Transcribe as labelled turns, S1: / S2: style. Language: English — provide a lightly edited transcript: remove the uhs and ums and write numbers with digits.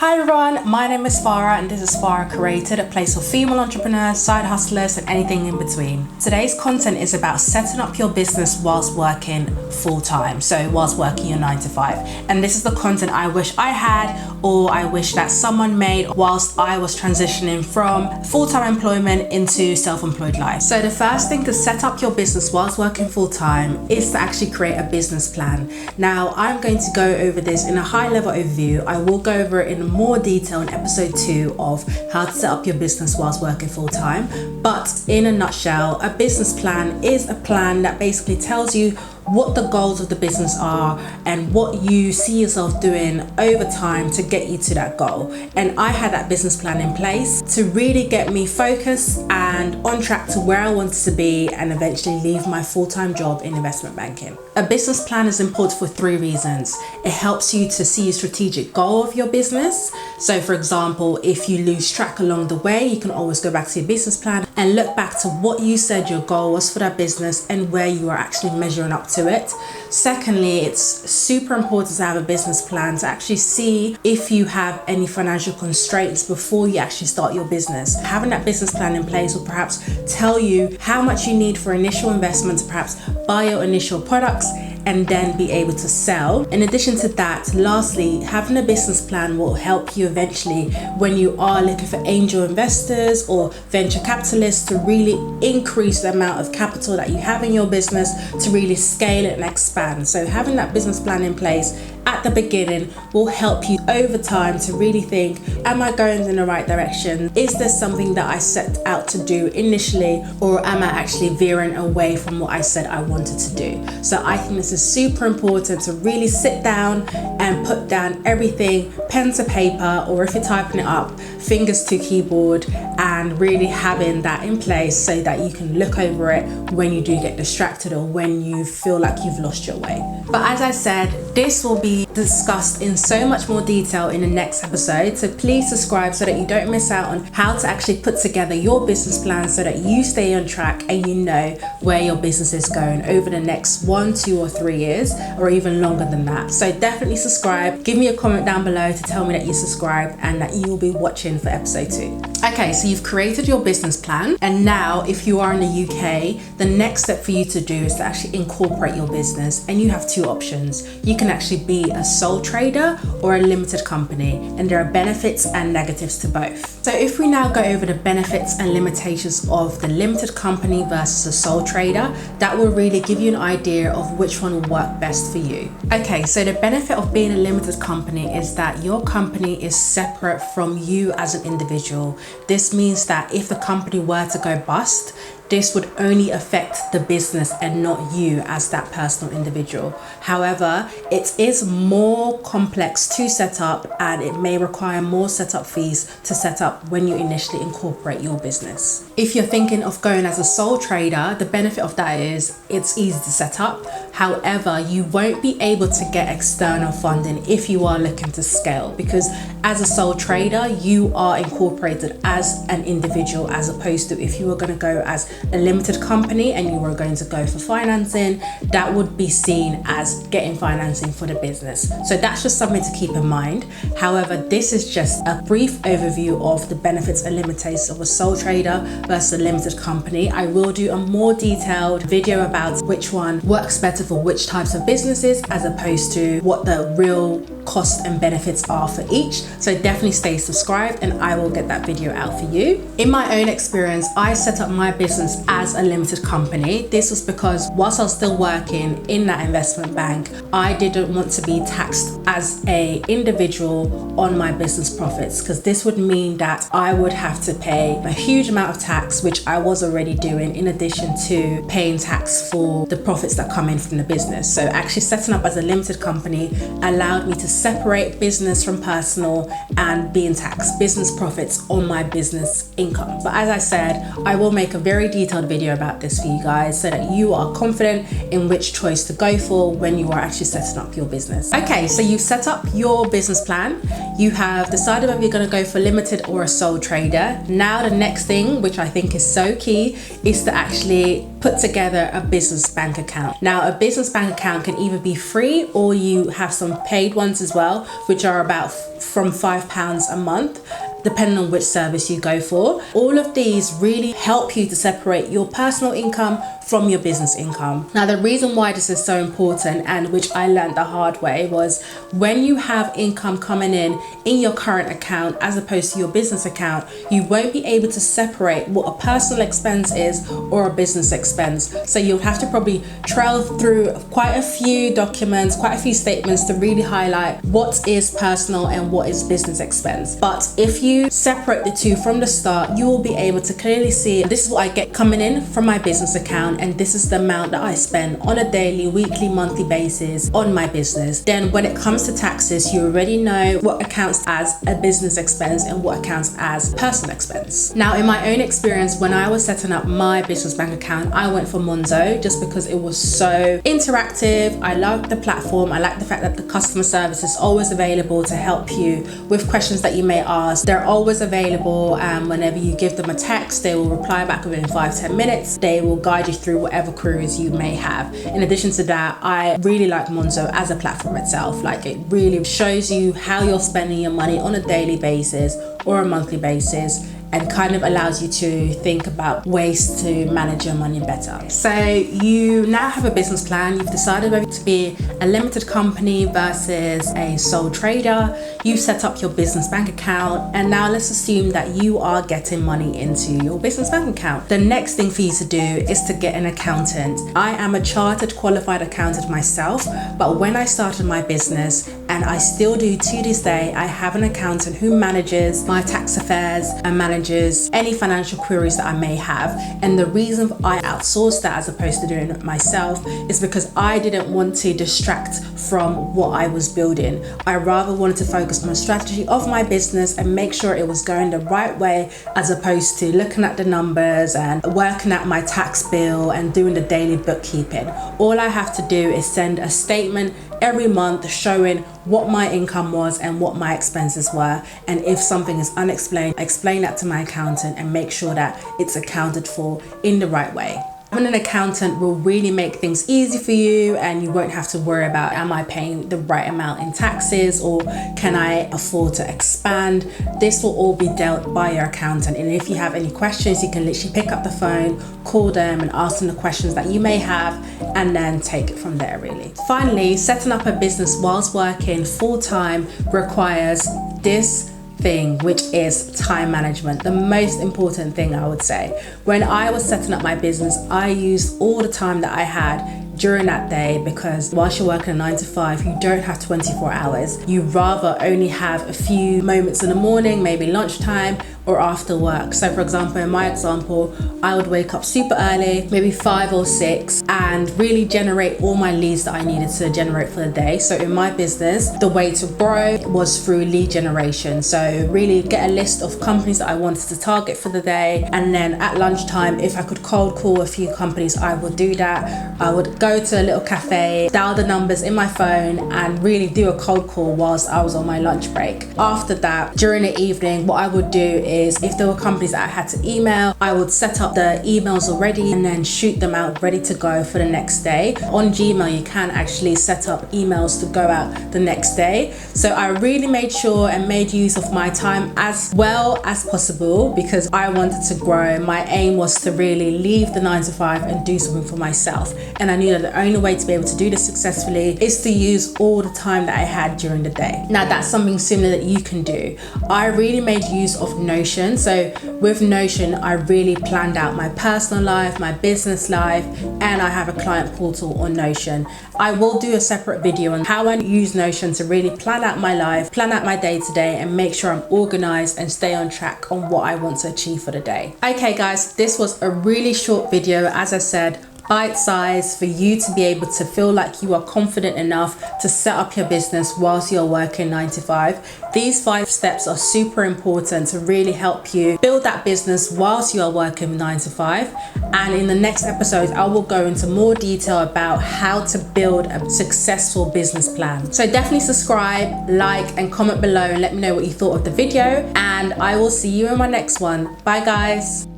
S1: Hi everyone, my name is Farah and this is Farah Created, a place for female entrepreneurs, side hustlers and anything in between. Today's content is about setting up your business whilst working full-time, so whilst working your 9 to 5. And this is the content I wish I had, or I wish that someone made whilst I was transitioning from full-time employment into self-employed life. So the first thing to set up your business whilst working full-time is to actually create a business plan. Now I'm going to go over this in a high-level overview. I will go over it in more detail in episode 2 of how to set up your business whilst working full-time. But in a nutshell, a business plan is a plan that basically tells you what the goals of the business are and what you see yourself doing over time to get you to that goal. And I had that business plan in place to really get me focused and on track to where I wanted to be and eventually leave my full-time job in investment banking. A business plan is important for 3 reasons. It helps you to see a strategic goal of your business. So for example, if you lose track along the way, you can always go back to your business plan and look back to what you said your goal was for that business and where you are actually measuring up to it. Secondly, it's super important to have a business plan to actually see if you have any financial constraints before you actually start your business. Having that business plan in place will perhaps tell you how much you need for initial investment to perhaps buy your initial products and then be able to sell. In addition to that, lastly, having a business plan will help you eventually when you are looking for angel investors or venture capitalists to really increase the amount of capital that you have in your business to really scale it and expand. So having that business plan in place at the beginning will help you over time to really think, am I going in the right direction? Is there something that I set out to do initially, or am I actually veering away from what I said I wanted to do? So I think this is super important to really sit down and put down everything, pen to paper, or if you're typing it up, fingers to keyboard, and really having that in place so that you can look over it when you do get distracted or when you feel like you've lost your way. But as I said, this will be discussed in so much more detail in the next episode, so please subscribe so that you don't miss out on how to actually put together your business plan so that you stay on track and you know where your business is going over the next 1, 2 or 3 years, or even longer than that. So definitely subscribe, give me a comment down below to tell me that you subscribed and that you will be watching for episode 2. Okay, so you've created your business plan, and now if you are in the UK, the next step for you to do is to actually incorporate your business, and you have 2 options. You can actually be a sole trader or a limited company, and there are benefits and negatives to both. So if we now go over the benefits and limitations of the limited company versus a sole trader, that will really give you an idea of which one will work best for you. Okay, so the benefit of being a limited company is that your company is separate from you as an individual. This means that if the company were to go bust, this would only affect the business and not you as that personal individual. However, it is more complex to set up and it may require more setup fees to set up when you initially incorporate your business. If you're thinking of going as a sole trader, the benefit of that is it's easy to set up. However, you won't be able to get external funding if you are looking to scale, because as a sole trader, you are incorporated as an individual, as opposed to if you were going to go as a limited company and you were going to go for financing, that would be seen as getting financing for the business. So that's just something to keep in mind. However, this is just a brief overview of the benefits and limitations of a sole trader versus a limited company. I will do a more detailed video about which one works better for which types of businesses, as opposed to what the real costs and benefits are for each. So definitely stay subscribed and I will get that video out for you. In my own experience, I set up my business as a limited company. This was because whilst I was still working in that investment bank, I didn't want to be taxed as an individual on my business profits, because this would mean that I would have to pay a huge amount of tax, which I was already doing, in addition to paying tax for the profits that come in from the business. So actually setting up as a limited company allowed me to separate business from personal and being taxed business profits on my business income. But as I said, I will make a very detailed video about this for you guys so that you are confident in which choice to go for when you are actually setting up your business. Okay, so you've set up your business plan. You have decided whether you're going to go for limited or a sole trader. Now the next thing, which I think is so key, is to actually put together a business bank account. Now a business bank account can either be free or you have some paid ones as well, which are about from £5 a month, depending on which service you go for. All of these really help you to separate your personal income from your business income. Now the reason why this is so important, and which I learned the hard way, was when you have income coming in your current account as opposed to your business account, you won't be able to separate what a personal expense is or a business expense. So you'll have to probably trail through quite a few documents, quite a few statements to really highlight what is personal and what is business expense. But if you separate the two from the start, you will be able to clearly see, this is what I get coming in from my business account, and this is the amount that I spend on a daily, weekly, monthly basis on my business. Then when it comes to taxes, you already know what accounts as a business expense and what accounts as personal expense. Now in my own experience, when I was setting up my business bank account, I went for Monzo just because it was so interactive. I loved the platform. I like the fact that the customer service is always available to help you with questions that you may ask. They're always available, and whenever you give them a text, they will reply back within 5-10 minutes. They will guide you through whatever queries you may have. In addition to that, I really like Monzo as a platform itself. Like, it really shows you how you're spending your money on a daily basis or a monthly basis, and kind of allows you to think about ways to manage your money better. So you now have a business plan. You've decided whether to be a limited company versus a sole trader. You've set up your business bank account, and now let's assume that you are getting money into your business bank account. The next thing for you to do is to get an accountant. I am a chartered qualified accountant myself, but when I started my business, and I still do to this day, I have an accountant who manages my tax affairs and manages any financial queries that I may have. And the reason I outsourced that as opposed to doing it myself is because I didn't want to distract from what I was building. I rather wanted to focus on the strategy of my business and make sure it was going the right way, as opposed to looking at the numbers and working out my tax bill and doing the daily bookkeeping. All I have to do is send a statement every month showing what my income was and what my expenses were, and if something is unexplained, explain that to my accountant and make sure that it's accounted for in the right way. Having an accountant will really make things easy for you, and you won't have to worry about, am I paying the right amount in taxes, or can I afford to expand? This will all be dealt by your accountant, and if you have any questions, you can literally pick up the phone, call them and ask them the questions that you may have, and then take it from there really. Finally, setting up a business whilst working full-time requires this thing, which is time management. The most important thing, I would say. When I was setting up my business, I used all the time that I had during that day, because whilst you're working a 9 to 5, you don't have 24 hours. You rather only have a few moments in the morning, maybe lunchtime or after work. So for example, in my example, I would wake up super early, maybe 5 or 6, and really generate all my leads that I needed to generate for the day. So in my business, the way to grow was through lead generation. So really get a list of companies that I wanted to target for the day, and then at lunchtime, if I could cold call a few companies, I would do that. I would go to a little cafe, dial the numbers in my phone, and really do a cold call whilst I was on my lunch break. After that, during the evening, what I would do is, if there were companies that I had to email, I would set up the emails already and then shoot them out ready to go for the next day. On Gmail, you can actually set up emails to go out the next day. So I really made sure and made use of my time as well as possible, because I wanted to grow. My aim was to really leave the 9 to 5 and do something for myself. And I knew that the only way to be able to do this successfully is to use all the time that I had during the day. Now that's something similar that you can do. I really made use of Notion. So with Notion, I really planned out my personal life, my business life, and I have a client portal on Notion. I will do a separate video on how I use Notion to really plan out my life, plan out my day to day, and make sure I'm organized and stay on track on what I want to achieve for the day. Okay guys, this was a really short video, as I said, bite size for you to be able to feel like you are confident enough to set up your business whilst you're working 9 to 5. These 5 steps are super important to really help you build that business whilst you are working 9 to 5. And in the next episode, I will go into more detail about how to build a successful business plan. So definitely subscribe, like, and comment below and let me know what you thought of the video. And I will see you in my next one. Bye guys.